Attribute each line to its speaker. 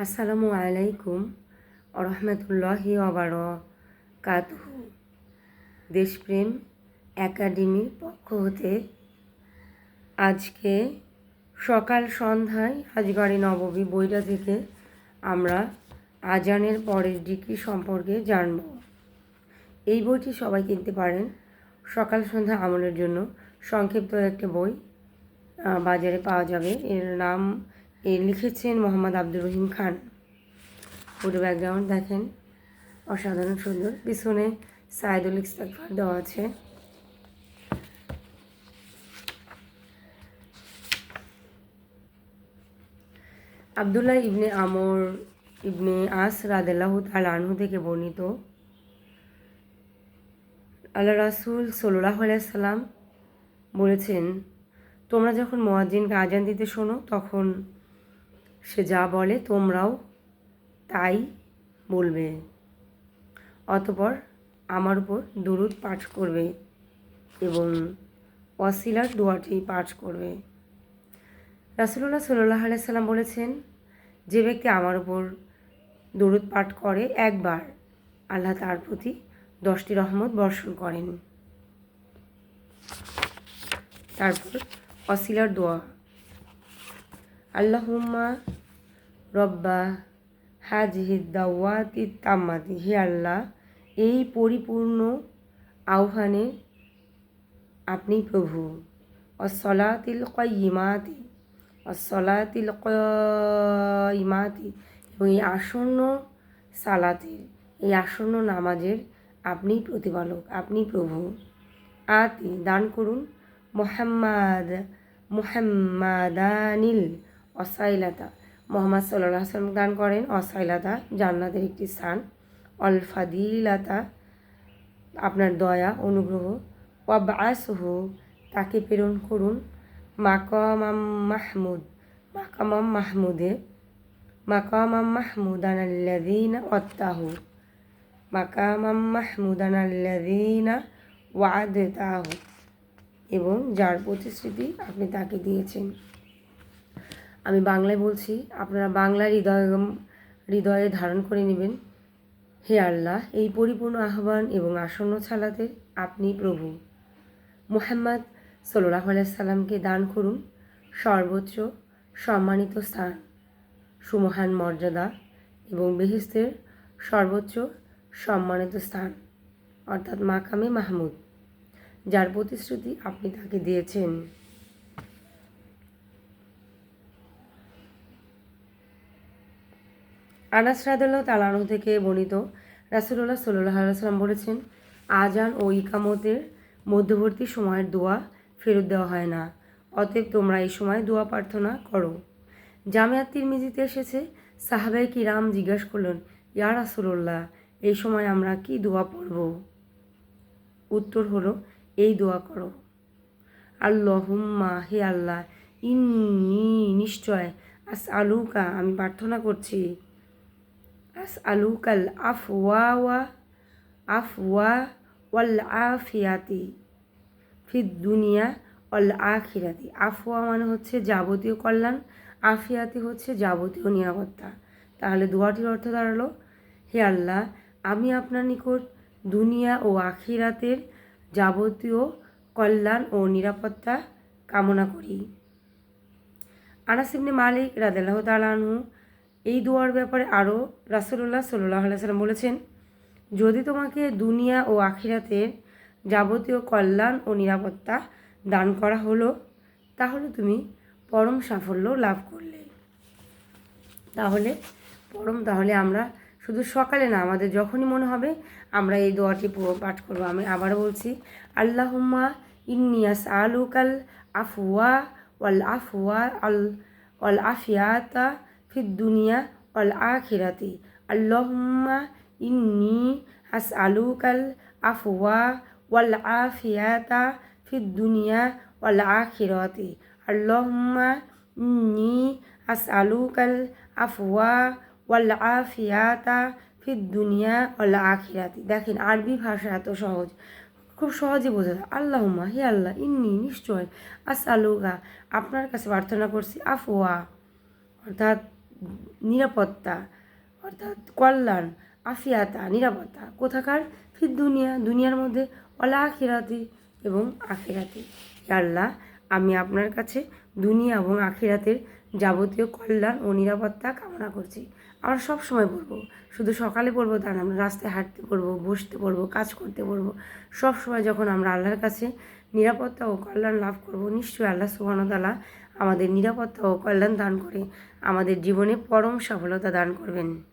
Speaker 1: আসসালামু আলাইকুম রহমতুল্লাহি ওবারাকাতুহু। দেশপ্রেম একাডেমির পক্ষ হতে আজকে সকাল সন্ধ্যায় আজগরে নববী বইটা থেকে আমরা আজানের পরের ডিগ্রি সম্পর্কে জানব। এই বইটি সবাই কিনতে পারেন। সকাল সন্ধ্যা আমলের জন্য সংক্ষিপ্ত একটা বই বাজারে পাওয়া যাবে। লিখেছেন মোহাম্মদ আব্দুর রহিম খান। পুরো ব্যাকগ্রাউন্ড দেখেন, অসাধারণ সুন্দর। পিছনে সাইদুল ইস্তেগফার দেওয়া আছে। আবদুল্লাহ ইবনে আমর ইবনে আস রাদিয়াল্লাহু তাআলা আনহু থেকে বর্ণিত, আল্লাহ রাসূল সাল্লাল্লাহু আলাইহি সাল্লাম বলেছেন, তোমরা যখন মুয়াজ্জিনকে আজান দিতে শোনো তখন সে যা বলে তোমরাও তাই বলবে, অতঃপর আমার উপর দুরূদ পাঠ করবে এবং ওয়াসিলার দোয়াটি পাঠ করবে। রাসূলুল্লাহ সাল্লাল্লাহু আলাইহি সাল্লাম বলেছেন, যে ব্যক্তি আমার উপর দুরূদ পাঠ করে একবার, আল্লাহ তার প্রতি 10টি রহমত বর্ষণ করেন। তারপর ওয়াসিলার দোয়া, আল্লাহুম্মা রব্বা হাজিহি দাওয়াতি তাম্মাতি, হে আল্লাহ, এই পরিপূর্ণ আহ্বানে আপনি প্রভু। অসলাতিল কয়িমাতি, অসলাতিল কয়িমাতি, এবং এই আসন্ন সালাতের, এই আসন্ন নামাজের আপনি প্রতিপালক, আপনি প্রভু। আতি, দান করুন, মুহাম্মাদানিল অসাইলাতা, মোহাম্মদ সাল্লাল্লাহু আলাইহি ওয়াসাল্লাম দান করেন অসাইলাতা, জান্নাতের একটি স্থান। অল ফাদিলাতা, আপনার দয়া অনুগ্রহ। ওয়াবআসহু, তাকে প্রেরণ করুন। মাকামাম মাহমুদ, মাকামাম মাহমুদে, মাকামাম মাহমুদানাল্লাযীনা ওয়াত্তাহু, মাকামাম মাহমুদানাল্লাযীনা ওয়া'আদতাহু, এবং যার প্রতিশ্রুতি আপনি তাকে দিয়েছেন। আমি বাংলায় বলছি, আপনারা বাংলা হৃদয়ে ধারণ করে নেবেন। হে আল্লাহ, এই পরিপূর্ণ আহ্বান এবং আসন্ন সালাতের আপনি প্রভু। মুহাম্মদ সাল্লাল্লাহু আলাইহি সাল্লামকে দান করুন সর্বোচ্চ সম্মানিত স্থান, সুমহান মর্যাদা এবং বেহেশতের সর্বোচ্চ সম্মানিত স্থান, অর্থাৎ মাকামে মাহমুদ, যার প্রতিশ্রুতি আপনি তাকে দিয়েছেন। আনাস রাদিয়াল্লাহু তাআলা আনহু থেকে বর্ণিত, রাসূলুল্লাহ সাল্লাল্লাহু আলাইহি ওয়াসাল্লাম বলেছেন, আজান ও ইকামতের মধ্যবর্তী সময়ের দোয়া ফেরত দেওয়া হয় না, অতএব তোমরা এই সময় দোয়া প্রার্থনা করো। জামিআত তিরমিজিতে এসেছে, সাহাবায়ে কিরাম জিজ্ঞাসা করলেন, ইয়া রাসূলুল্লাহ, এই সময় আমরা কি দোয়া পড়ব? উত্তর হলো, এই দোয়া করো, আল্লাহুম্মা, হে আল্লাহ, ইন্নী, নিশ্চয়, আসআলুকা, আমি প্রার্থনা করছি, আসআলুকাল আফওয়া ওয়াল আফিয়াতি ফিদ দুনিয়া ওয়াল আখিরাতি। আফওয়া মানে হচ্ছে যাবতীয় কল্যাণ, আফিয়াতি হচ্ছে যাবতীয় নিরাপত্তা। তাহলে দোয়াটির অর্থ দাঁড়ালো, হে আল্লাহ, আমি আপনার নিকট দুনিয়া ও আখিরাতের যাবতীয় কল্যাণ ও নিরাপত্তা কামনা করি। আনাস ইবনে মালিক রাদিয়াল্লাহু তাআলা আনহু এই দোয়ার ব্যাপারে আরও রাসূলুল্লাহ সাল্লাল্লাহু আলাইহি ওয়াসাল্লাম বলেছেন, যদি তোমাকে দুনিয়া ও আখিরাতের যাবতীয় কল্যাণ ও নিরাপত্তা দান করা হলো, তাহলে তুমি পরম সাফল্য লাভ করলে। তাহলে আমরা শুধু সকালে না, আমাদের যখনই মনে হবে আমরা এই দোয়াটি পাঠ করবো। আমি আবারও বলছি, আল্লাহুম্মা ইন্নী আসআলুকাল আফওয়া ওয়াল আফিয়াতা ফিদ দুনিয়া ওয়াল আখিরাতি। আল্লাহুম্মা ইন্নী আসআলুকাল আফওয়া ওয়াল আফিয়াতা ফিদ দুনিয়া ওয়াল আখিরাতি। আল্লাহুম্মা ইন্নী আসআলুকাল আফওয়া ওয়াল আফিয়াতা ফিদ দুনিয়া ওয়াল আখিরাতি। দেখেন, আরবি ভাষা এত সহজ, খুব সহজে বোঝা যায়। আল্লাহুম্মা, হে আল্লাহ, ইন্নী, নিশ্চয়, আসআলুকা, আপনার কাছে প্রার্থনা করছি, আফওয়া, অর্থাৎ নিরাপত্তা অর্থাৎ কল্যাণ, আফিয়াতা নিরাপত্তা কোথাকার, ফির দুনিয়া দুনিয়ার মধ্যে, অলা আখিরাতি এবং আখিরাতি। আল্লাহ, আমি আপনার কাছে দুনিয়া এবং আখিরাতের যাবতীয় কল্যাণ ও নিরাপত্তা কামনা করছি। আমরা সব সময় পড়বো, শুধু সকালে পড়বো তা না, আমরা রাস্তায় হাঁটতে পড়বো, বসতে পড়বো, কাজ করতে পড়বো। সব সময় যখন আমরা আল্লাহর কাছে নিরাপত্তা ও কল্যাণ লাভ করব, নিশ্চয়ই আল্লাহ সুবহানাহু ওয়া তাআলা আমাদের নিরাপত্তা ও কল্যাণ দান করে আমাদের জীবনে পরম সফলতা দান করবেন।